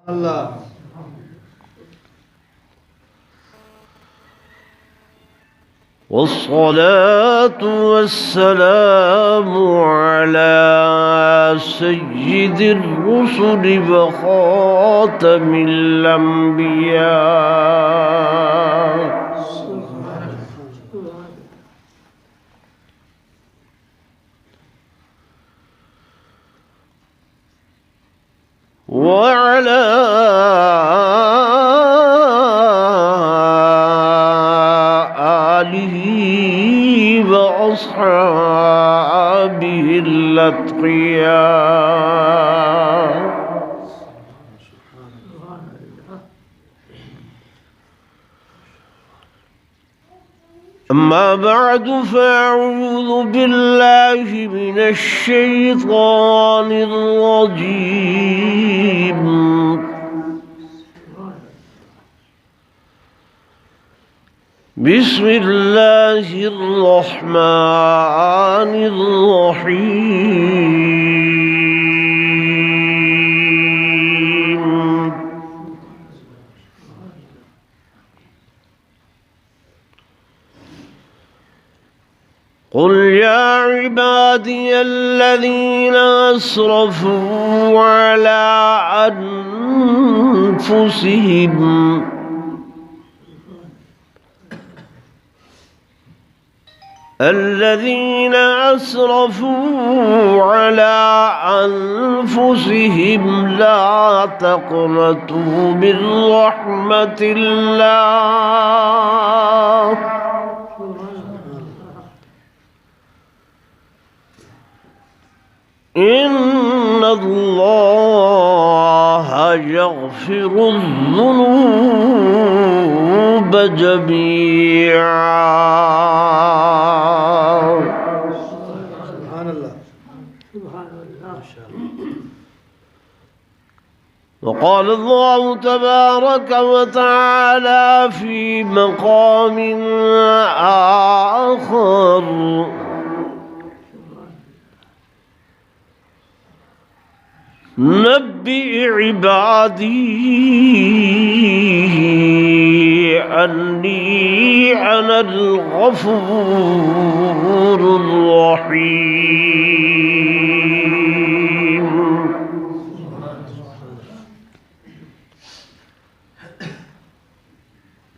اللہ والصلاة والسلام على سيد الرسل وخاتم الأنبياء وعلى آله وأصحابه الأتقياء. أما بعد فأعوذ بالله من الشيطان الرجيم. بسم الله الرحمن الرحيم. قل يا عبادي الذين أسرفوا على أنفسهم لا تقنطوا من رحمة الله إن الله يغفر الذنوب جميعا. سبحان اللہ سبحان اللہ. وقال الله تبارك وتعالى في مقام آخر نبئ عبادي أني أنا الغفور الرحيم.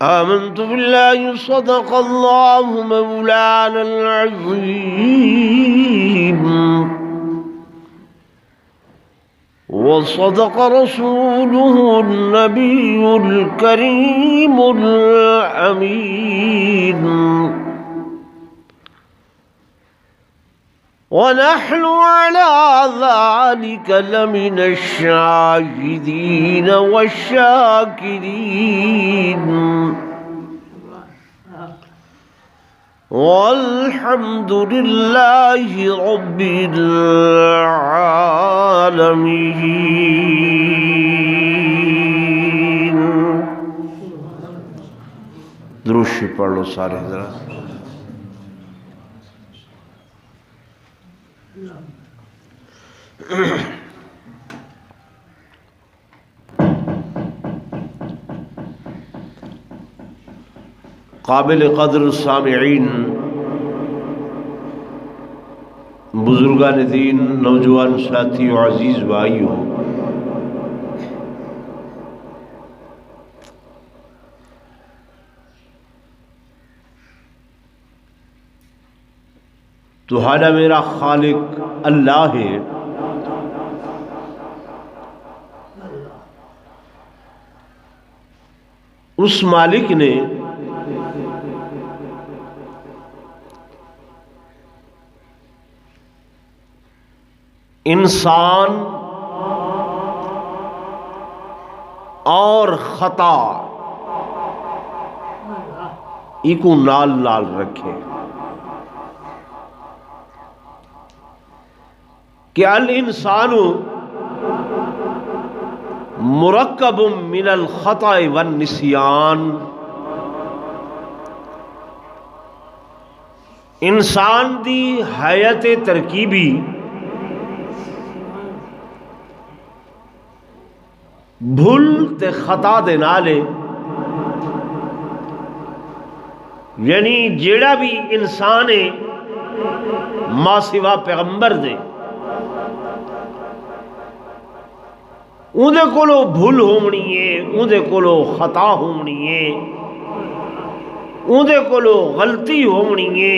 آمنت بالله صدق الله مولانا العظيم وصدق رسوله النبي الكريم الأمين ونحن على ذلك لمن الشاهدين والشاكرين والحمد لله رب العالمين. درود پڑھ لو سارے ذرا. قابل قدر سامعین، بزرگان دین، نوجوان ساتھی و عزیز بھائیوں، تمہارا میرا خالق اللہ ہے. اس مالک نے انسان اور خطا ایکو نال نال رکھے کہ الانسان مرکب من الخطا والنسیان. انسان دی حیات ترکیبی بھول تے خطا دے نالے یعنی جیڑا بھی انسان ہے ماں سوا پیغمبر دے اندے کولو بھول ہونی ہے، اندے کولو خطا ہونی ہے، اندے کولو غلطی ہونی ہے۔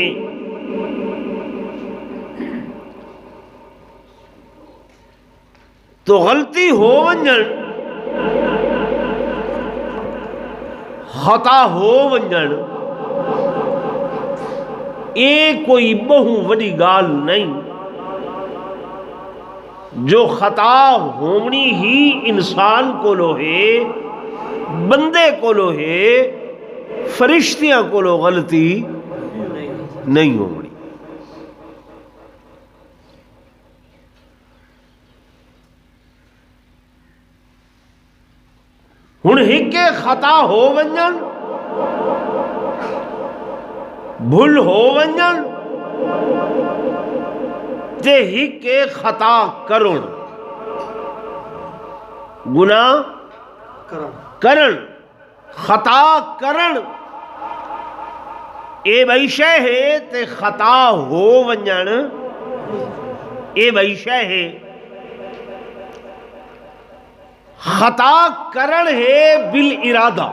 تو غلطی ہو ونجن خطا ہو ونجن اے کوئی بہو وڈی گال نہیں، جو خطا ہونی ہی انسان کولو ہے، بندے کولو ہے، فرشتیاں کولو غلطی نہیں ہونی۔ ہن ہکے خطا ہو ونجن بھول ہو ونجن تے ہکے خطا کرن گناہ کرن خطا کرن اے بھئی شے ہے تے خطا ہو ونجن اے بھئی شے ہے۔ خطا کرن ہے بالارادہ،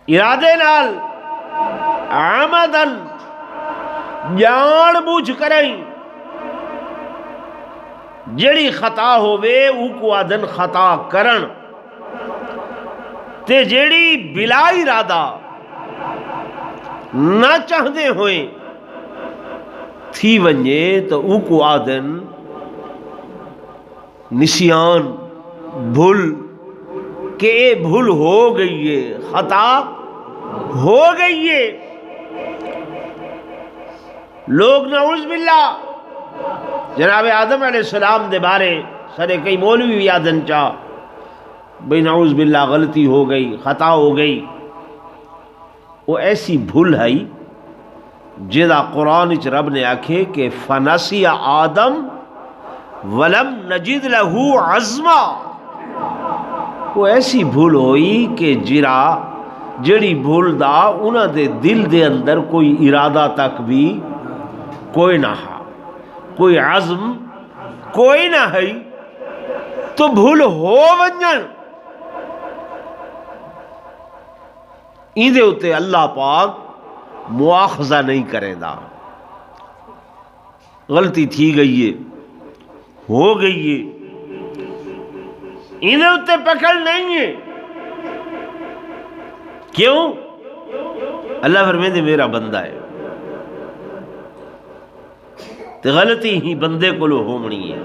ارادے نال عمدن جان بوجھ کریں جڑی خطا ہووے او کو آدن خطا کرن، تے جڑی بلا ارادہ نہ چاہدے ہوئے تھی ونجے تو او کو آدن نسیان بھول کہ اے بھول ہو گئی ہے، خطا ہو گئی ہے۔ لوگ نعوذ باللہ جناب آدم علیہ السلام دے بارے سارے کئی مولوی بھی آدن چاہ بھئی نعوذ باللہ غلطی ہو گئی، خطا ہو گئی۔ وہ ایسی بھول ہے جدا قرآن اچ رب نے آکھے کہ فنسی آدم ولم نجد لہو عزما، وہ ایسی بھول ہوئی کہ جڑی بھول دا انہاں دے دل دے اندر کوئی ارادہ تک بھی کوئی نہ ہا، کوئی عزم کوئی نہ ہے، تو بھول ہو ونجن ایندے اتے اللہ پاک مواخذہ نہیں کرے دا۔ غلطی تھی گئی ہے، ہو گئی ہے، ایندے اتے پکڑ نہیں ہے۔ کیوں؟ اللہ فرمائے میرا بندہ ہے، تو غلطی ہی بندے کو لو ہونی ہے۔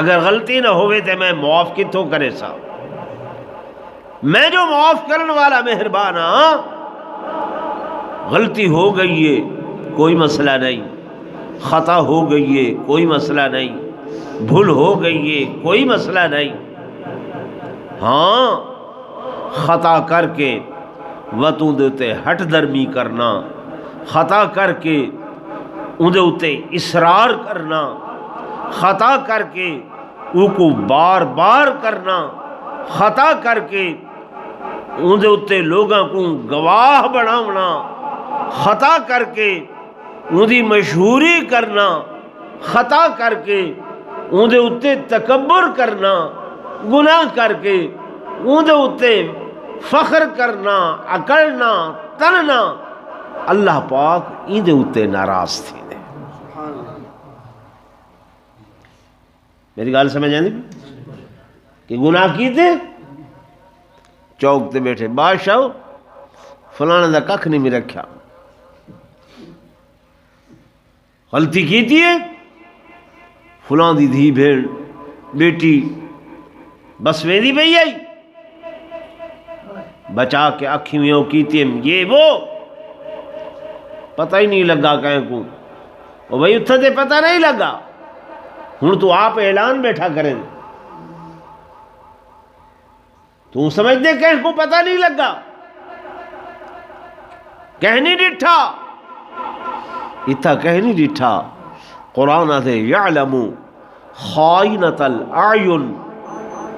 اگر غلطی نہ ہوئے تو میں معاف کتوں کرے سا، میں جو معاف کرنے والا مہربان ہاں۔ غلطی ہو گئی ہے کوئی مسئلہ نہیں، خطا ہو گئی ہے کوئی مسئلہ نہیں، بھول ہو گئی ہے کوئی مسئلہ نہیں۔ ہاں خطا کر کے وطوں دیتے ہٹ درمی کرنا، خطا کر کے اندے اتے اصرار کرنا، خطا کر کے او کو بار بار کرنا، خطا کر کے اندے اتے لوگاں کو گواہ بناونا، خطا کر کے اندی مشہوری کرنا، خطا کر کے اندے اتے تکبر کرنا، گناہ کر کے اندے اتے فخر کرنا، اکڑنا، تننا، اللہ پاک اندے اتے ناراض تھی دے۔ میری گال سمجھ آندی کہ گناہ کیتے چوک تے بیٹھے بادشاہ فلانا دا ککھ نہیں میں رکھا، غلطی کیتی ہے فلان دی دھی بھیڑ بیٹی بس ویدی پئی آئی بچا کے اکھیوں کیتی ہے، یہ وہ پتہ ہی نہیں لگا کہیں کو، وہ بھائی اتھا تے پتہ نہیں لگا، ہن تو آپ اعلان بیٹھا کریں تو سمجھ دے کہیں کو پتہ نہیں لگا، کہنی ڈٹھا اتھا کہنی ڈٹھا۔ قرآن آتے یعلمو خائنۃ الاعین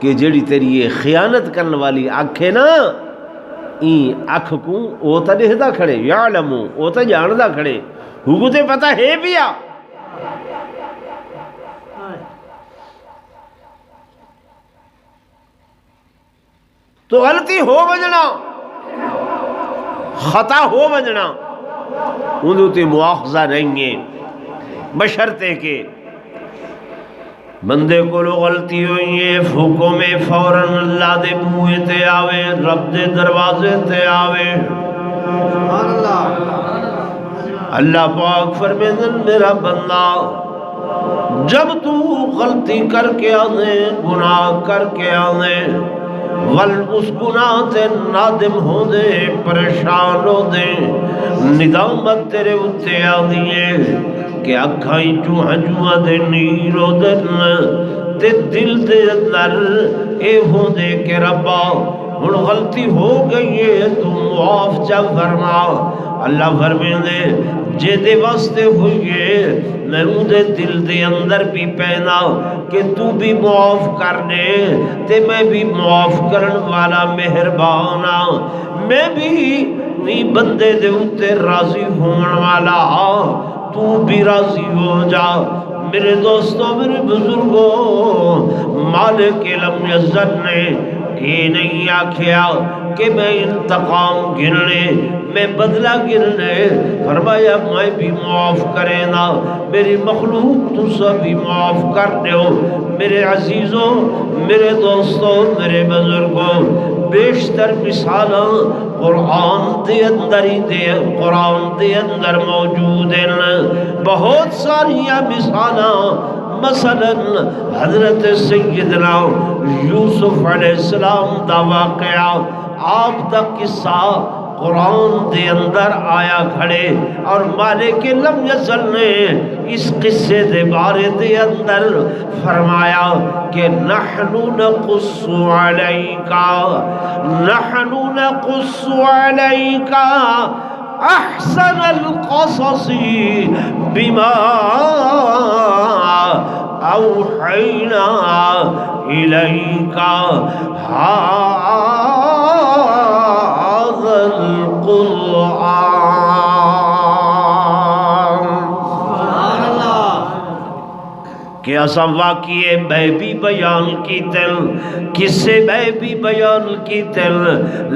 کہ جڑی تیری یہ خیانت کرنے والی آنکھیں نا این اکھ کو او تا دہدا کھڑے یعلمو او تا جاندا کھڑے ہوگو تے پتہ ہے پیا تو غلطی ہو وجنا خطا ہو وجنا انہوں تے مواخذہ نہیں ہے بشرطے کے بندے کو لو غلطی ہوئی ہے پھوکوں میں فوراً اللہ دے بوئے تے آوے رب دے دروازے تے آوے اللہ پاک فرمیدن میرا بندہ جب تو غلطی کر کے آنے گناہ کر کے آنے ول اس گناہ تے نادم ہو دے پریشان ہو دے ندامت تیرے اتے آدھیے کہ اکھائیں چوہاں دے نیرو دن تے دل دے اندر اے ہو دے کہ ربا ہن غلطی ہو گئی ہے تو معاف جا فرما اللہ فرمے دے جے دے واسطے ہوئی ہے میں دے دل دے اندر بھی پہنا کہ تو بھی معاف کرنے تے میں بھی معاف کرن والا مہربانا میں بھی بندے دے اتے راضی ہون والا تو بھی راضی ہو جا میرے دوستوں میرے بزرگوں مالک لم یزن نے یہ نہیں آکھیا کہ میں انتقام گرنے میں بدلہ گرنے فرمایا میں بھی معاف کرے نا میری مخلوق تو سب بھی معاف کر دیو میرے عزیزوں میرے دوستوں میرے بزرگوں بیشتر مثالاں قرآن دے اندر ہی قرآن دے اندر موجود ہیں بہت ساریاں مثالاں مثلا حضرت سیدنا یوسف علیہ السلام دا واقعہ آپ دا قصہ قرآن دے اندر آیا کھڑے اور مالک لم یزل نے اس قصے دے بارے دے اندر فرمایا کہ نحن نقص علیکا احسن القصص بما اوحینا الیکا کہ اساں واقعے بے بھی بیان کی تل کسے بے بھی بیان کی تل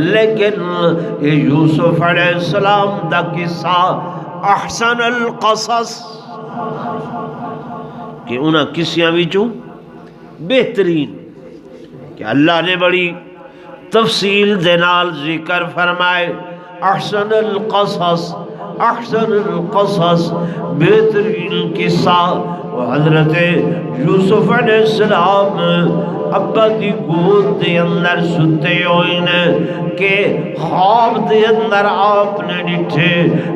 لیکن یوسف علیہ السلام دا قصہ احسن القصص کہ انہاں قصیاں وچوں بہترین کہ اللہ نے بڑی تفصیل دے نال ذکر فرمائے احسن القصص بہترین قصہ حضرت یوسف علیہ السلام ابا دی گود دے اندر ستے ہوئے کہ خواب دے اندر آپ نے ڈٹھے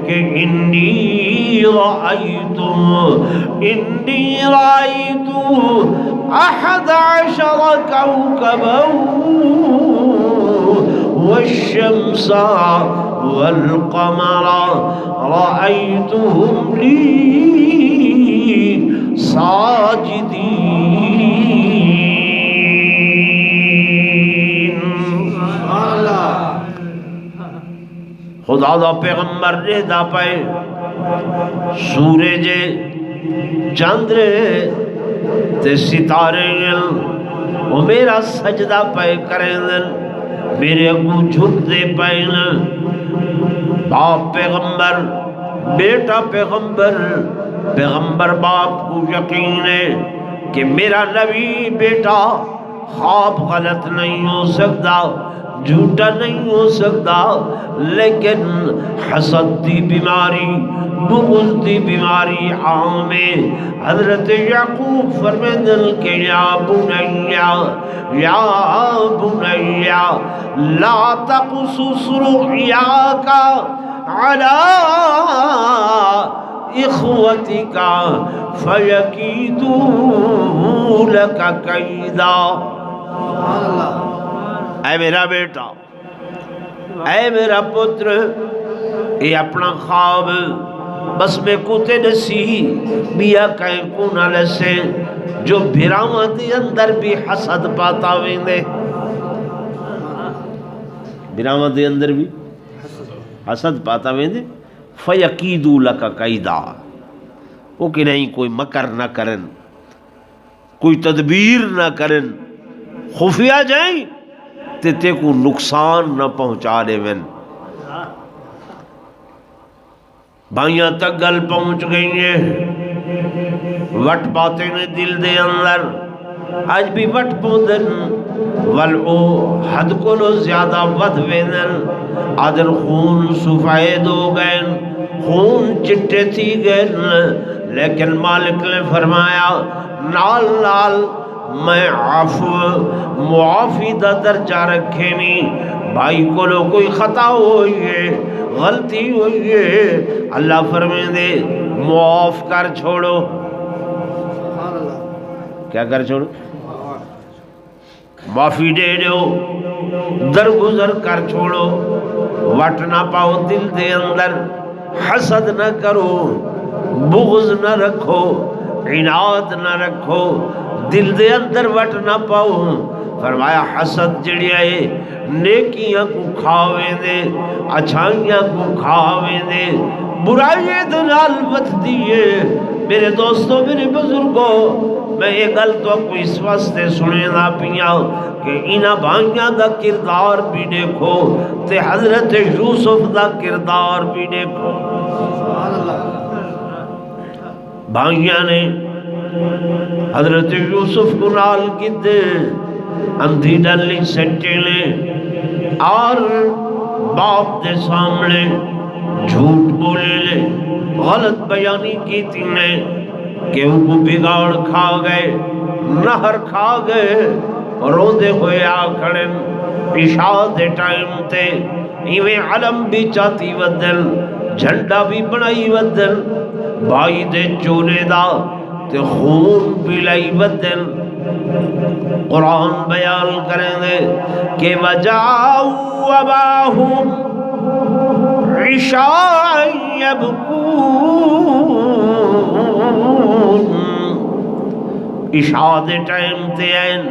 کہ انی رائیت 11 کوكبا والشمس والقمر رأيتهم لي ساجدين خدا دا پیغمبر نے دا پائے سورج چاندرے تے ستارے وہ میرا سجدہ پائے کریں میرے اگو جھک دے پائے باپ پیغمبر بیٹا پیغمبر پیغمبر باپ کو یقین ہے کہ میرا نبی بیٹا خواب غلط نہیں ہو سکتا جھوٹا نہیں ہو سکتا لیکن حسد دی بیماری بغض دی بیماری عام ہے حضرت یعقوب فرمیدن کہ یا بنیا لا تقصص رؤیاک علی اخوتک فیکیدوا لک کیدا اے میرا بیٹا اے میرا پتر یہ اپنا خواب بس میں کوتے نسی بیا کہیں کو نہ لسے جو بھراواں دے اندر بھی حسد پاتا ویندے بھراواں دے اندر بھی حسد پاتا ویندے فیقیدو لکا قیدا وہ کہ نہیں کوئی مکر نہ کرن کوئی تدبیر نہ کرن خفیہ جائیں تے کو نقصان نہ پہنچا دے ون بھائیاں تک گل پہنچ گئی ہیں وٹ پاتے نے دل دے اندر آج بھی وٹ پودن ولعو حد کو لو زیادہ ود ویدن آدر خون سفید ہو گئے خون چٹے تھی گئے لیکن مالک نے فرمایا نال نال میں معافی دا درجہ رکھے نہیں بھائی کو لو کوئی خطا ہوئی ہے غلطی ہوئی ہے اللہ فرمائے دے معاف کر چھوڑو کیا کر چھوڑو معافی دے دو درگزر کر چھوڑو وٹ نہ پاؤ دل دے اندر حسد نہ کرو بغض نہ رکھو عناد نہ رکھو دل دے اندر وٹ نہ پاؤ فرمایا حسد جڑی آئے نیکیاں کو کھاوے دے اچھائیاں کو کھاوے دے برائیے دنال بت دیئے میرے دوستوں میرے بزرگوں میں یہ گل تو کوئی اس واسطے سنے نہ پیا کہ انہاں بھائیاں دا کردار بھی دیکھو تے حضرت یوسف دا کردار بھی دیکھو بھائیاں نے حضرت یوسف کو نال کی دے اندھی ڈلی سٹے لے اور باپ دے سامنے جھوٹ بولے لے غلط بیانی کی تینے کہ ان کو بگاڑ کھا گئے نہر کھا گئے رو دے ہوئے آکھڑن عشاء دے ٹائم تے ایویں علم بھی چاہتی ودن جھنڈا بھی بنائی ودن بھائی دے چونے دا تے خون بھی لائی ودن قرآن بیان کریں دے کہ وَجَاءُوا أَبَاهُمْ عِشَاءً يَبْكُونَ عشاء دے ٹائم تے این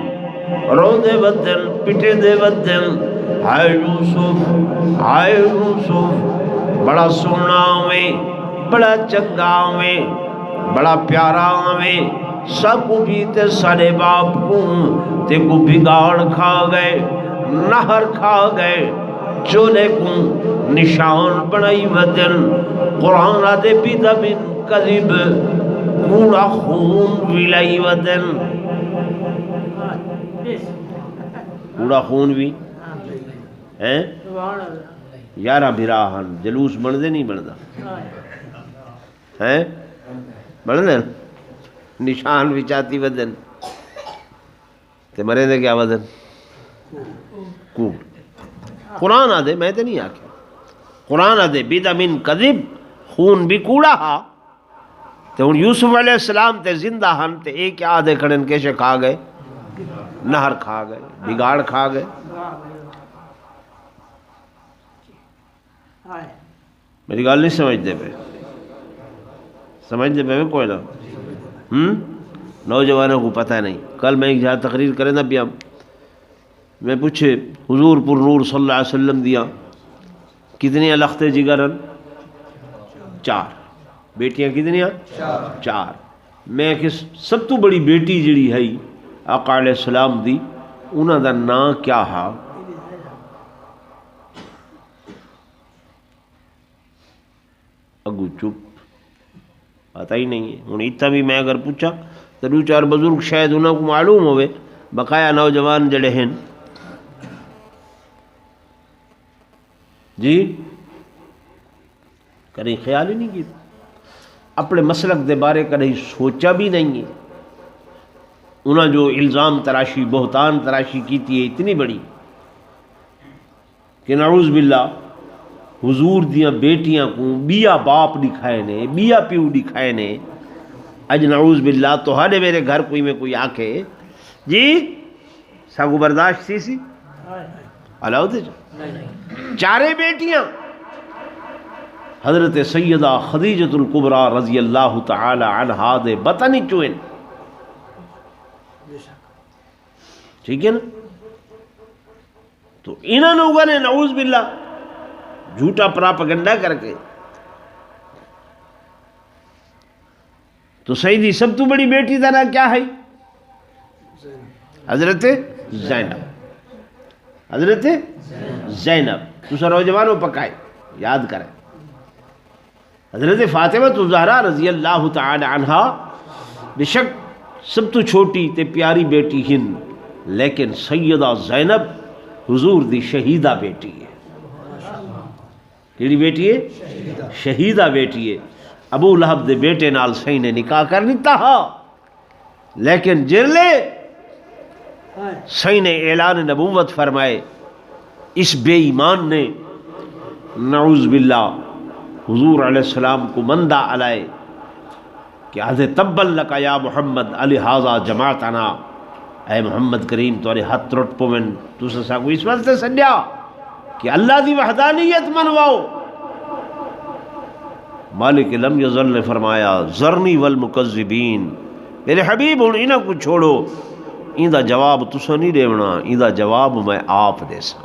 رو دے ودن پٹے دے ودن ہائے یوسف بڑا سونا میں بڑا چنگا میں بڑا پیارا میں سب کو بھی تے سارے باپ کو تے کو بگاڑ کھا گئے نہر کھا گئے چولے کو نشان بنائی ودن قرآن آدھے بیدہ من قذب کوڑا خون ویلائی ودن کوڑا خون بھی یارہ بھراہن جلوس بندے نہیں بندہ بندے نشان بھی چاہتی ودن تے مرے دے کیا ودن کوڑ قرآن آدھے میں تے نہیں آکھا قرآن آدھے بیدہ من قذب خون بھی کوڑا ہا تے ان یوسف علیہ السلام تے زندہ ہن تے ایک آدھے کھڑن کیسے کھا گئے نہر کھا گئے بگاڑ کھا گئے میری گال نہیں سمجھتے پہ سمجھتے پہ کوئی نہ نوجوانوں کو پتہ نہیں کل میں ایک جہاں تقریر کرے نہ پیا میں پوچھے حضور پر نور صلی اللہ علیہ وسلم دیا کتنی لخت جگرن 4 بیٹیاں کتنی 4 میں کہ سب تو بڑی بیٹی جڑی ہے آقا علیہ السلام دی انہاں دا نام کیا ہا اگو چپ پتہ ہی نہیں ہے ہوں اتنا بھی میں اگر پوچھا تو 2-4 بزرگ شاید انہوں کو معلوم ہوئے بقایا نوجوان جڑے ہیں جی کہیں خیال ہی نہیں کیا اپنے مسلک دے بارے کہیں سوچا بھی نہیں ہے انہوں جو الزام تراشی بہتان تراشی کی تھی اتنی بڑی کہ نعوذ باللہ حضور دیاں بیٹیاں کو بیا باپ دکھائے نے بیا پیو دکھائے نے اج نعوذ باللہ تو ہر میرے گھر کوئی میں کوئی آکے جی ساگو برداشت سی اللہ ہوتے 4 بیٹیاں حضرت سیدہ خدیجۃ الکبریٰ رضی اللہ تعالی عنہا دے بطن چوئن، ٹھیک ہے نا؟ تو انہوں لوگوں نے نعوذ باللہ جھوٹا پراپگنڈا کر کے تو سیدی سب تو بڑی بیٹی کا نام کیا ہے؟ حضرت زینب، حضرت زینب تو سر نوجوانوں پکائے یاد کریں۔ حضرت فاطمہ الزہرا رضی اللہ تعالی عنہا بے شک سب تو چھوٹی تے پیاری بیٹی ہن، لیکن سیدہ زینب حضور دی شہیدہ بیٹی ہے۔ کیڑی بیٹی ہے؟ شہیدہ بیٹی ہے۔ ابو لہب دے بیٹے نال صحیح نے نکاح کر لیتا ہا، لیکن جرلے صحیح نے اعلان نبوت فرمائے، اس بے ایمان نے نعوذ باللہ حضور علیہ السلام کو مندہ علائے کہ آدھے تبّل لکا یا محمد علی حاضہ جماعتنا، اے محمد کریم تو ہاتھ ترٹ پومن تو سسا کو اس وقت سنیا کہ اللہ دی وحدانیت منواؤ۔ مالک لم یزل نے فرمایا ذرنی والمکذبین، میرے حبیب ہوں انہاں کو چھوڑو، ان دا جواب تسا نہیں دیونا، ان دا جواب میں آپ دے سا۔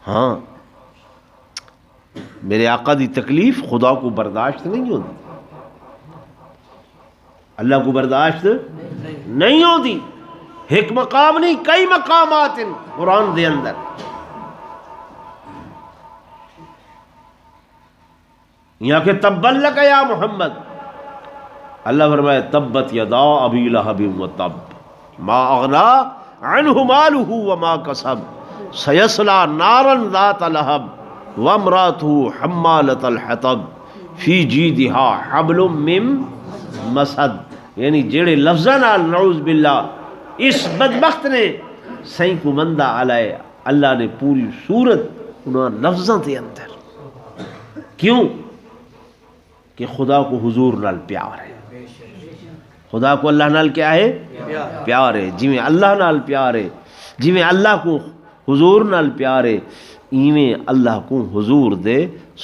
ہاں میرے آقا دی تکلیف خدا کو برداشت نہیں ہوتی، اللہ کو برداشت نہیں ہوتی۔ ایک مقام نہیں کئی مقامات قرآن دے اندر۔ یہاں کہ تبّ لک یا محمد، اللہ فرمائے تبت یدا ابی لہب وتب ما اغنا عنہ مالہ وما کسب سیصلی نارا ذات لہب وامرأته حمالۃ الحطب فی جیدها حبل من مسد، یعنی جڑے لفظاں نال نعوذ باللہ اس بدبخت نے سائیں کو مندہ علائے، اللہ نے پوری صورت انہاں لفظاں دے اندر، کیوں کہ خدا کو حضور نال پیار ہے، خدا کو اللہ نال کیا ہے؟ پیار ہے۔ جی میں اللہ نال پیار ہے، جی میں اللہ کو حضور نال پیار ہے، ایویں اللہ کو حضور دے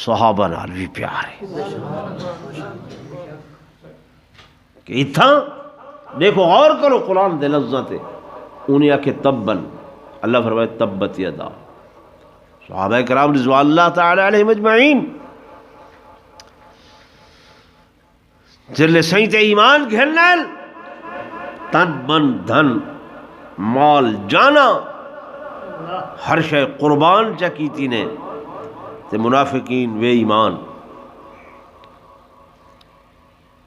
صحابہ نال بھی پیار ہے۔ کہ اتھاں دیکھو غور کرو قرآن دے لفظاں تے، انہیں آکھے تبن، اللہ فرمائے تبت یدا، صحابہ کرام رضوان اللہ تعالی علیہم اجمعین جلے سائیں تے ایمان گھنال تن من دھن مال جانا ہر شے قربان چا کیتی نے، تے منافقین بے ایمان،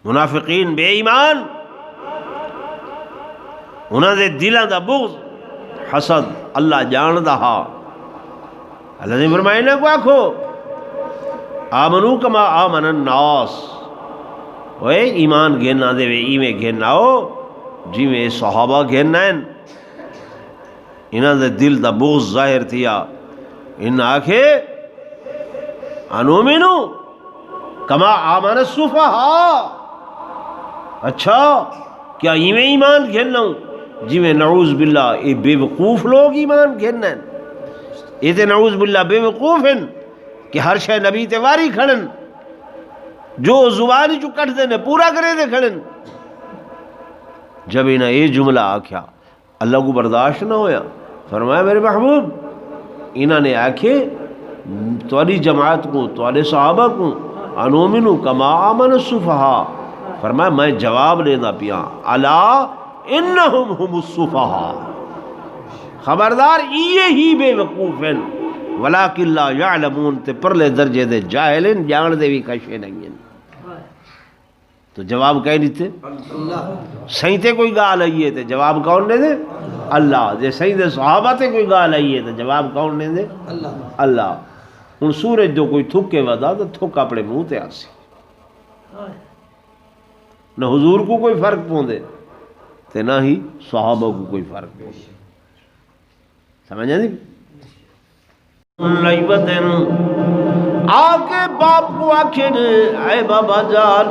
منافقین بے ایمان، انہاں دے دلاں دا بغض حسد اللہ جاندا ہا۔ اللہ نے فرمایا نہ کو آکھو آمنو کما آمن الناس، اوے ایمان گھننا دے وے ایویں گھننا ہو جی میں صحابہ گھننا ہیں، انہاں دے دل دا بغض ظاہر تھیا، ان آکھے انومنو کما آمن السفہاء، اچھا کیا ایویں ایمان گھننا ہوں جی میں نعوذ باللہ یہ بے وقوف لوگ ایمان گھننا ہیں، یہ تے نعوذ باللہ بے وقوف ہیں کہ ہر شے نبی تے واری کھڑن، جو زبانی جو کٹ دے نے پورا کرے دے کھڑن۔ جب انہیں یہ جملہ آکھیا اللہ کو برداشت نہ ہویا، فرمایا میرے محبوب انہوں نے آکھے توالی جماعت کو توالی صحابہ کو انومنو کما آمن السفہاء، فرمایا میں جواب لینا پیا الا انہم ہم السفہاء، خبردار یہ ہی بے وقوف ہیں، ولیکن لا یعلمون تے پرلے درجے دے جاہلین جان دے بھی کشے نہیں ہیں۔ تو جواب کہیں نہیں تھے صحیح تے کوئی گال آئیے تے جواب کون نے دے؟ اللہ۔ جے صحیح دے صحابہ تے کوئی گال آئیے تے جواب کون نے دے؟ اللہ۔ ہن سورج جو کوئی تھکے ودا تو تھک اپنے منہ تے آسی، نہ حضور کو کوئی فرق پوندے تے نہ ہی صحابہ کو کوئی فرق پوندے، سمجھا نہیں؟ آگے باپ کو آکھے اے بابا جان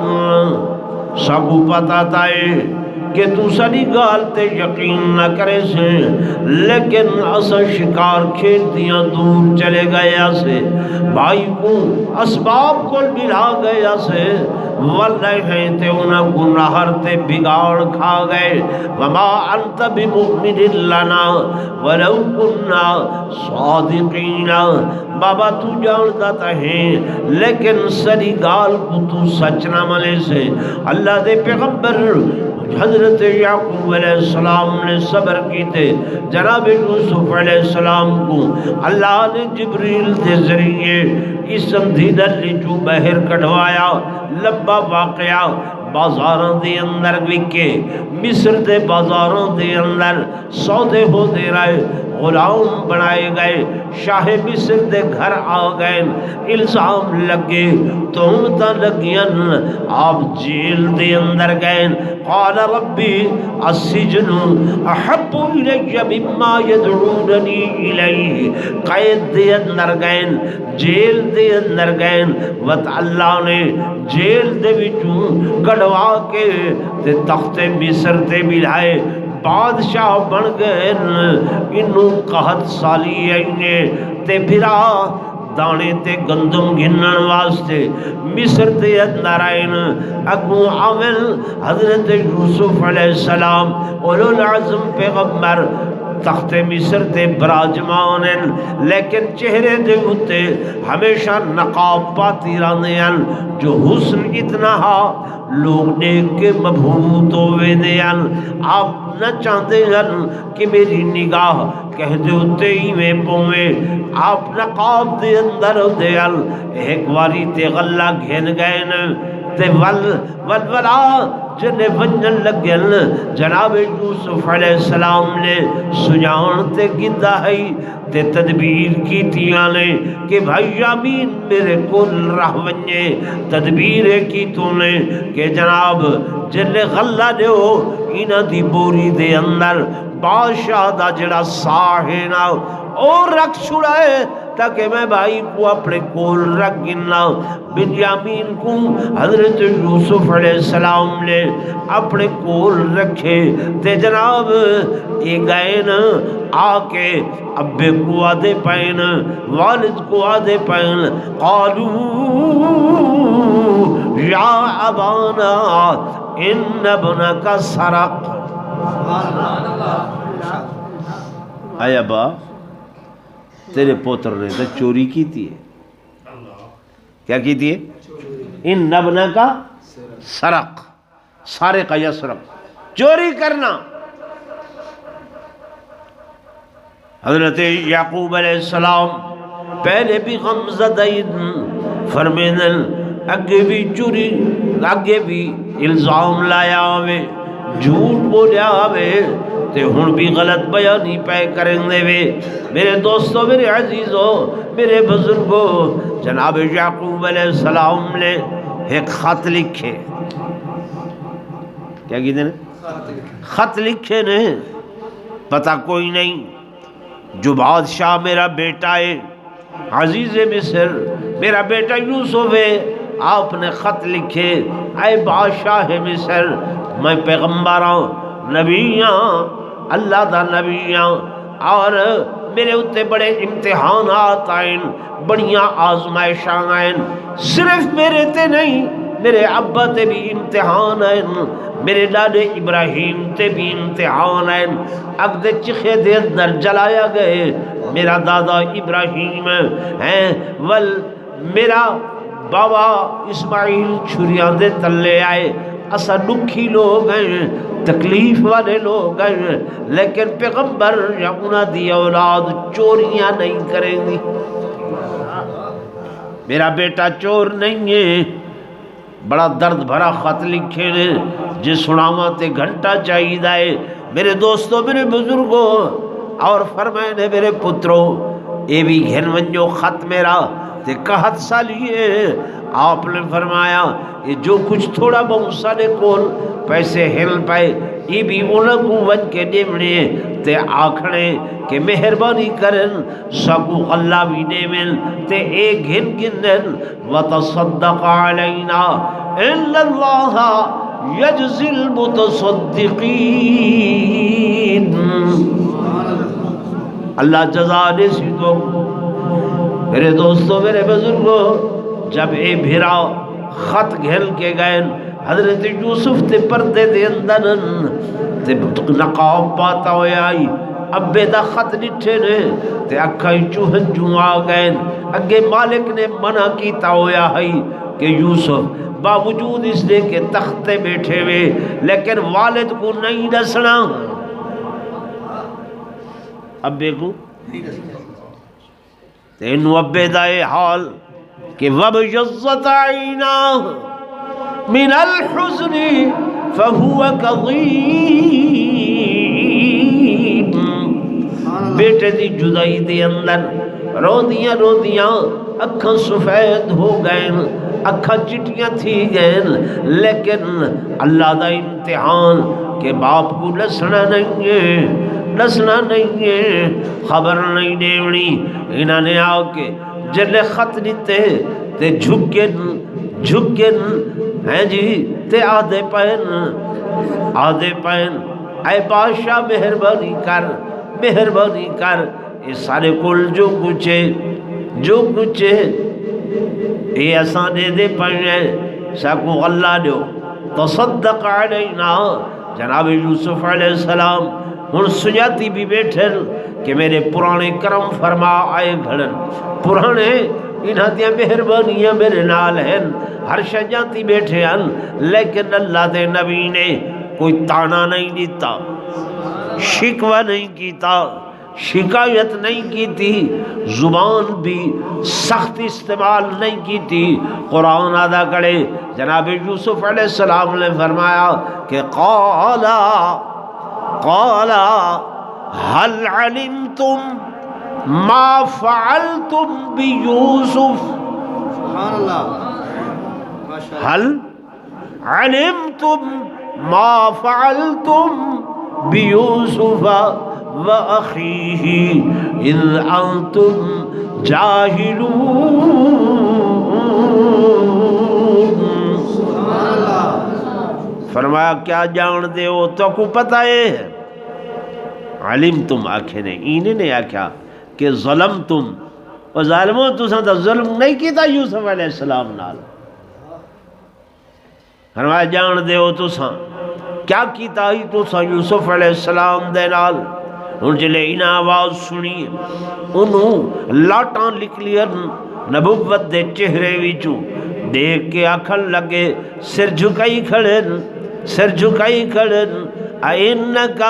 سب پتا تائے کہ تو ساری گال تے یقین نہ کرے سے، لیکن اسا شکار کھیت دیاں دور چلے گیا سے، بھائی کو اسباب کو ملا گیا سے، واللہ ہیں تے انہاں گناہر تے بگاڑ کھا گئے، وما انت بمؤمن لنا ولو کننا صادقین، بابا تو جانتا تا ہے لیکن سری گال کو تو سچ نہ ملے سے۔ اللہ دے پیغمبر حضرت یعقوب علیہ السلام نے صبر کی تے جناب یوسف علیہ السلام کو اللہ نے جبریل دے ذریعے اس اندھیدر جو بہر کڑھوایا، لمبا واقعہ بازاراں دے اندر وکے، مصر دے بازاراں دے اندر سودے ہو دے رہے، غلام بنائے گئے، شاہ مصر دے گھر آ گئے، الزام لگے، تہمتاں لگیاں، آپ جیل دے اندر گئے، قال ربی السجن احب الی مما یدعوننی الیہ، قید دے اندر گئے، جیل دے اندر گئے، وت اللہ نے جیل دے وچوں کڑوا کے تے تخت مصر تے ملائے، بادشاہ بن گئے، انہوں قحط سالی آئیے تے پھرا دانے تے گندم گھنن واسطے مصر تے اندر آئین، اگوں عامل حضرت یوسف علیہ السلام اولو العظم پیغمبر تخت مصر تے براجمان ہیں، لیکن چہرے دے ہوتے ہمیشہ نقاب پاتی رہنے ہیں، جو حسن اتنا ہا لوگ دیکھ کے مبہوت ہوئے دے ہیں، آپ نہ چاہتے ہیں کہ میری نگاہ کہہ دے ہوتے ہی میں پویں، آپ نقاب دے اندر دے ہیں، ایک واری تے غلہ گھن گئے تے والولا جنہیں ونجن لگن، جناب یوسف علیہ السلام نے سجان تے گدہ ہے تے تدبیر کی تیاں نے کہ بھائی یامین میرے کل رہ ونجے، تدبیر کی تو نے کہ جناب جنہیں غلہ دے ہو انہ دی بوری دے اندر بادشاہ دا جڑا ساہینا اور رکھ چھڑائے تاکہ میں بھائی کو اپنے کول رکھ گننا۔ بنیامین کو حضرت یوسف علیہ السلام نے اپنے کول رکھے تے جناب یہ گئن آکے ابے کو آدھے پین، والد کو آدھے پین، قالو یا ابانا ان ابنک سرق، اے ابا تیرے پوتر نے تو چوری کی تھی، کیا کی تھی؟ ان ابنہ کا سرق، سارق یسرق، چوری کرنا۔ حضرت یعقوب علیہ السلام پہلے بھی غمزدہ فرمیدن، اگے بھی چوری، اگے بھی الزام لایا ہوئے، جھوٹ بولیا ہوئے تے ہن بھی غلط بیانی پہ کریں دے وے۔ میرے دوستو، میرے عزیزو، میرے بزرگو، جناب یعقوب علیہ السلام نے ایک خط لکھے، کیا کہتے ہیں؟ خط لکھے نے، پتہ کوئی نہیں، جو بادشاہ میرا بیٹا ہے عزیز مصر، میرا بیٹا یوسف ہے، آپ نے خط لکھے، اے بادشاہ مصر میں پیغمبر ہوں، نبی ہوں، اللہ دا نبی ہوں، اور میرے اتے بڑے امتحانات آئیں، بڑیاں آزمائشاں آئیں، صرف میرے تے نہیں، میرے ابا تے بھی امتحان آئیں، میرے ڈاڈے ابراہیم تے بھی امتحان آئیں، اگدے چخے دے اندر جلایا گئے، میرا دادا ابراہیم ہیں، میرا بابا اسماعیل چھریاں دے تلے آئے، اسا دکھی لوگ ہیں، تکلیف والے لوگ ہیں، لیکن پیغمبر یا انہاں دی اولاد چوریاں نہیں کریں گی، میرا بیٹا چور نہیں ہے۔ بڑا درد بھرا خط لکھے نے، جس سناواں تے گھنٹہ چاہیے دائے۔ میرے دوستو، میرے بزرگوں، اور فرمائے میرے پتروں، اے بھی گھن ونجو خط میرا تے قحط سالی ہے۔ آپ نے فرمایا یہ جو کچھ تھوڑا بہت سارے کول پیسے ہل پائے، یہ بھی انہوں کو ون کے دیمنے تے آکھنے کہ مہربانی کرن سکو اللہ بھی دیمن تے ایک گھن گھنن وتصدق علینا الا اللہ یجزی المتصدقین، اللہ جزا دے سی تو۔ میرے دوستو، میرے بزرگو، جب اے بھیرا خط گھل کے گئے حضرت یوسف تے پردے دے اندر تے نقاب پاتا ہویا آئی، ابے دا خط نٹھے نے تے اکھائی چوہن جو آ گئے، اگے مالک نے منع کیتا ہویا ہے کہ یوسف باوجود اس نے کہ تختے بیٹھے ہوئے لیکن والد کو نہیں دسنا، ابے کو تینو ابے دائے حال کہ وَبْيَضَّتْ عَيْنَاهُ مِنَ الْحُزْنِ فَهُوَ كَظِيمٌ، بیٹے دی جدائی دے اندر روندیاں روندیاں اکھاں سفید ہو گئے، اکھاں چٹیاں تھی گئے، لیکن اللہ دا امتحان کہ باپ کو لسنا نہیں ہے، لسنا نہیں ہے، خبر نہیں دیوڑی۔ انہاں نے آ کے جلے خط دیتے تے جھکن ہیں جی تے آدھے پہن اے بادشاہ مہربانی کر، مہربانی کر، یہ سارے کل جو کچھ ہے یہ اساں دے پڑھنے ساکو اللہ دیو، تصدق علینا۔ جناب یوسف علیہ السلام ہن سجاتی بھی بیٹھن کہ میرے پرانے کرم فرما آئے گھڑن، پرانے انہاں دیاں مہربانیاں میرے نال ہیں، ہر شجاتی بیٹھے ہیں، لیکن اللہ دے نبی نے کوئی تانا نہیں دیتا، شکوہ نہیں کیتا، شکایت نہیں کی تھی، زبان بھی سخت استعمال نہیں کی تھی۔ قرآن ادا کرے جناب یوسف علیہ السلام نے فرمایا کہ قالا هل علمتم ما فعلتم بیوسف، هل علمتم ما فعلتم بیوسف وَأَخِيهِ إِذْ أَنْتُمْ جَاهِلُونَ۔ فرمایا کیا جان دے ہو تو کو پتہ ہے، علمتم آکھے نے اینے نے آکھا کہ ظلمتم، اور ظالموں تو ساں ظلم نہیں کیتا یوسف علیہ السلام نال، فرمایا جان دے ہو تو ساں کیا کیتا ہی تو ساں یوسف علیہ السلام دے نال۔ ان جلے انہاں آواز سنی، انہوں لاٹاں لکھ لیا نبوت دے چہرے وچوں، دیکھ کے آکھن لگے سر جھکائی کھڑن اِنَّكَ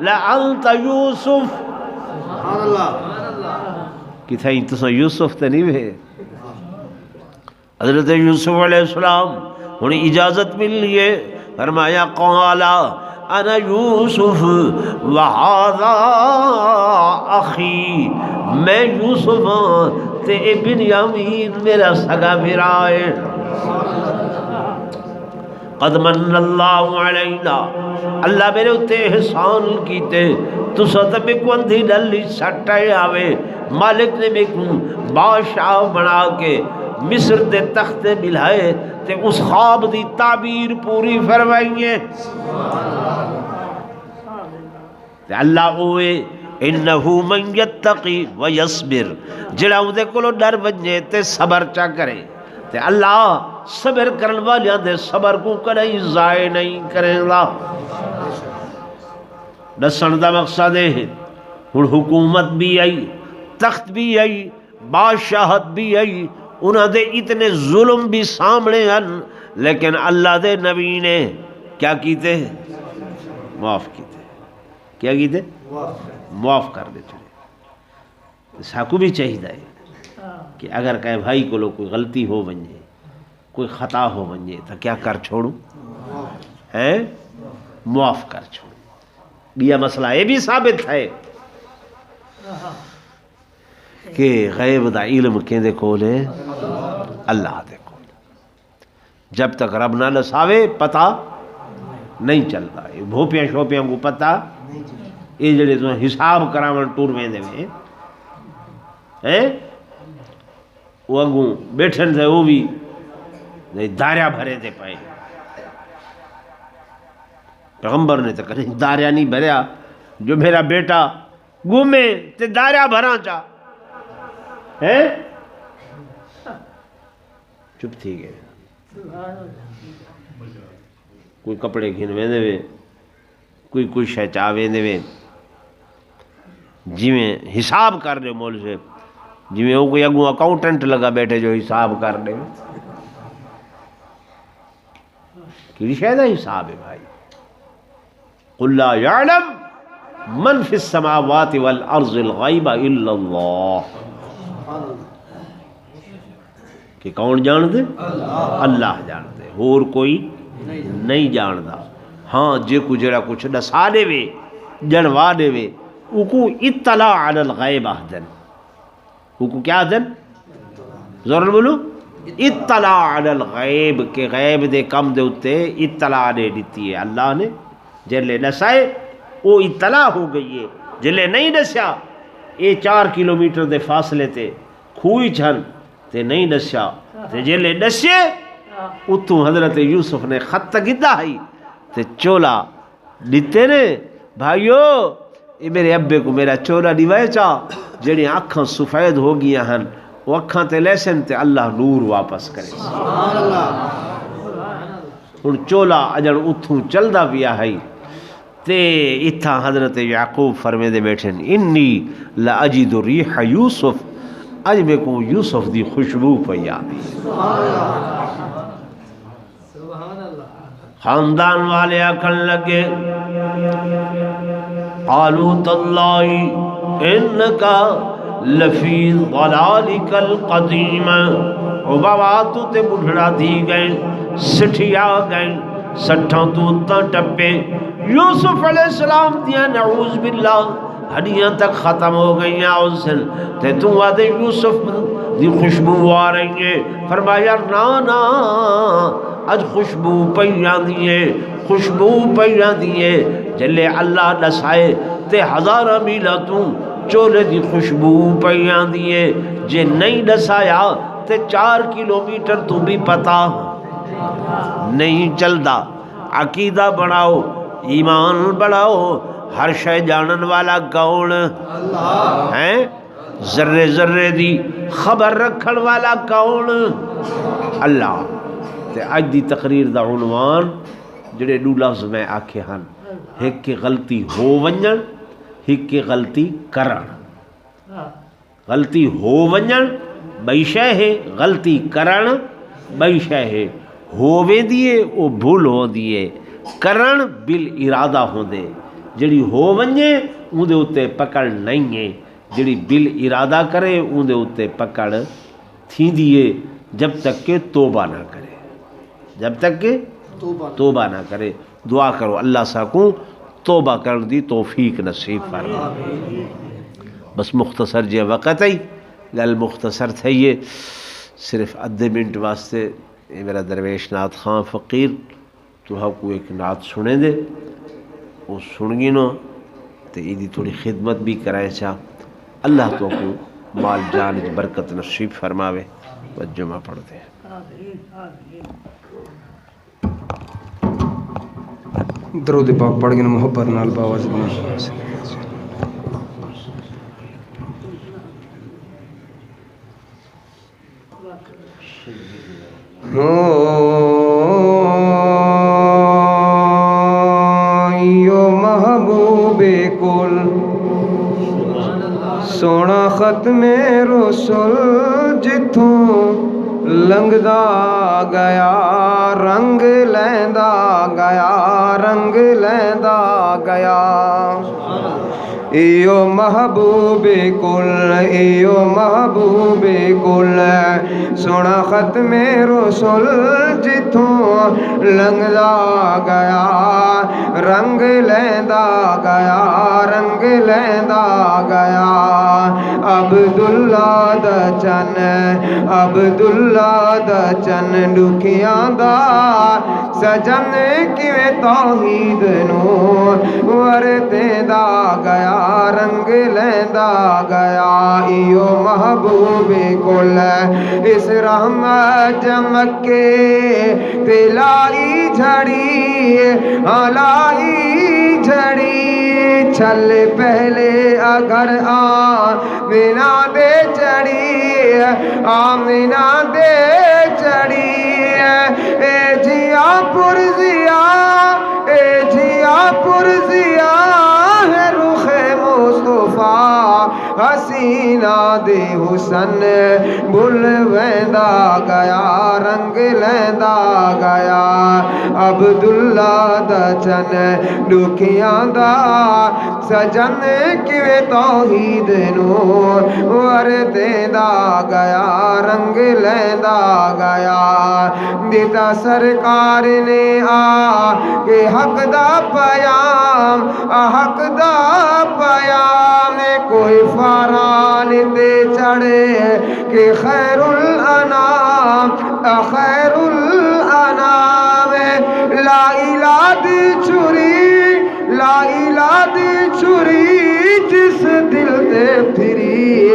لَأَنْتَ یوسف، کہ تھا ہی تسا یوسف تے نہیں ہوئے۔ حضرت یوسف علیہ السلام انہیں اجازت مل لیے، فرمایا قالا انا یوسف وہذا اخی، میں یوسف تے بنیامین میرا سگا بھرا ہے۔ قد من اللہ علینا، اللہ میرے اتے احسان کیتے، تو ساتھ میں کو اندھی ڈلی سٹائے آوے، مالک نے میں کو بادشاہ بنا کے مصر دے تخت ملائے تے اس خواب دی تعبیر پوری فرمائیے۔ اللہ ہوئے انہو من یتقی ویصبر، جڑا دے کولو ڈر بجے تے صبر چا کرے تے اللہ صبر کرن والیاں دے صبر کو کدی ضائع نہیں کرے گا۔ دسن دا مقصد ہے ہن حکومت بھی آئی، تخت بھی آئی، بادشاہت بھی آئی، انہاں دے اتنے ظلم بھی سامنے ہیں، لیکن اللہ دے نبی نے کیا کیتے؟ معاف کیتے۔ کیا کیتے؟ معاف کر دیتے۔ ساکو بھی چاہیے کہ اگر کہے بھائی کو کوئی غلطی ہو بنجے، کوئی خطا ہو بنجے تو کیا کر چھوڑوں؟ معاف کر چھوڑوں۔ بیا مسئلہ یہ بھی ثابت ہے کہ غیب دا علم کیندے کول ہے؟ اللہ دے کول۔ جب تک رب نہ لساوے پتہ نہیں چلتا، بھوپیاں شوپیاں کو پتہ یہ جڑے تو حساب کراون ٹور ویندے میں وہ اگوں بیٹھن تھے، وہ بھی داریا بھرے دے پائے، پیغمبر نے تو کہیں داریا نہیں بھریا جو میرا بیٹا گھومے تے داریا بھراں چا ہے چپ تھی گئے کوئی کپڑے گھن ویندے وے کوئی شے چا ویندے وے جویں حساب کر دے مول سے جویں وہ کوئی اگوں اکاؤنٹنٹ لگا بیٹھے جو حساب کر دے کیڑی شے دا حساب ہے بھائی قل لا يعلم من في السماوات والارض الغیب الا اللہ کہ کون جان دے اللہ جان دے اور کوئی نہیں جاندا ہاں جے کو جڑا کچھ دسا دے وے جنوا دے وے او کو اطلاع علی الغیب احدن او کو کیا دن ضرور بولو اطلاع علی الغیب کہ غیب دے کم دے اتے اطلاع دے دیتی ہے اللہ نے جلے نسائے وہ اطلاع ہو گئی ہے جلے نہیں دسیا یہ 4 کلومیٹر دے فاصلے تے کھوئی چھن تے نہیں دسیا تے جلے دسے اتوں حضرت یوسف نے خط گدا ہی تے چولا دیتے نے بھائیو یہ میرے ابے کو میرا چولا دیوائے چا جڑی آنکھاں سفید ہو گیا ہن وہ اکھاں تے لیسن تے اللہ نور واپس کرے ہن چولا اجڑ اتوں چلدا پیا ہے تے اتھا حضرت یعقوب فرمے دے بیٹھن انی لاجد ریح یوسف اج میں کو یوسف دی خوشبو پئی آندی خاندان والے آکھن لگے قالوا تاللہ انکا لفی ضلالک القدیم عبواتو تے بڑھڑا دی گئے سٹھیا گئے سٹھاں تو اتنا ٹپے یوسف علیہ السلام دیا نعوذ باللہ ہڈیاں تک ختم ہو گئی اس دن تے تو وعدے یوسف دی خوشبو آ رہی ہے فرمایا نا اج خوشبو پیاں دیئے خوشبو پیاں دیئے جلے اللہ نسائے تے 1000 میلہ تو چولے دی خوشبو پیاں دیئے جے نہیں نسایا تے 4 کلومیٹر تو بھی پتا نہیں چلدا عقیدہ بڑھاؤ ایمان بڑھاؤ ہر شے جانن والا کون ہے ذرے ذرے دی خبر رکھن والا کون اللہ تے اج دی تقریر دا عنوان جڑے دو لفظ میں آکھے ہن ایک کی غلطی ہو ونجن ایک کی غلطی کرن غلطی ہو ونجن بئی شے ہے غلطی کرن بئی شے ہے ہووے دیئے او بھول ہو دیئے کرن بل ارادہ ہو دے جڑی ہو ونجے اون دے اتے پکڑ نہیں ہے جڑی بل ارادہ کرے اون دے اتے پکڑ تھی دیئے جب تک کہ توبہ نہ کرے جب تک کہ توبہ نہ کرے دعا کرو اللہ سا کو توبہ کرن دی توفیق نصیب فرمائے بس مختصر جے وقت ہے گل مختصر تھے یہ صرف ادھے منٹ واسطے یہ میرا درویش نعت خان فقیر تو ہاں کو ایک نعت سنے دے وہ سن گی نو تو یہ تھوڑی خدمت بھی کرائے چاہ اللہ تو کو مال جان برکت نصیب فرماوے وجمہ پڑھ دے درود پاک پڑھ گئے محبت نال باواز بنا یو محبوب کل سونا ختم رسول جتھوں لنگدا گیا رنگ لیندا گیا رنگ لیندا گیا ایو محبوب کل ایو محبوب کل سونا ختم رسول جتھوں لنگدا گیا رنگ لیندا گیا رنگ لیندا گیا عبداللہ دا چن عبداللہ دا چن دکھیاں دا سجن کیویں توحید نو ورتے دا گیا رنگ لیندا گیا ایو محبوب کل اس رحمت جمک کے تلائی جھڑی آلائی جھڑی چھل پہلے اگر آمینہ دے چڑی آمینہ دے چڑی اے جیا پرزیا اے جیا پرزیا ہے رخ مصطفیٰ حسینہ دے حسن بھل ویندا گیا رنگ لیندا گیا عبداللہ دا چن دکھیاں دا سجن کیویں توحید نو ور دیندا گیا رنگ لیندا گیا دیتا سرکار نے آ کہ حق دا پیام حق دا پیام کوئی فاران تے چڑھے کہ خیر الانام خیر الانام لا الہ دی چھری لا الہ دی چھری جس دل تے پھری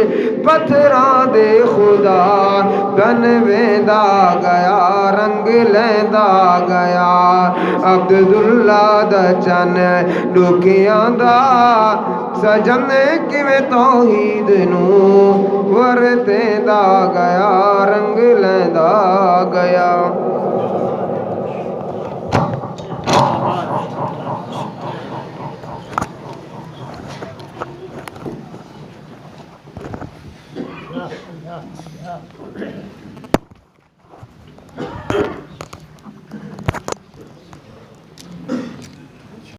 پتھراں دے خدا بن ویندا گیا رنگ لیندا گیا عبداللہ دا چن ڈکیاں دا سجن کیویں توحید نو ور دیندا گیا رنگ لیندا گیا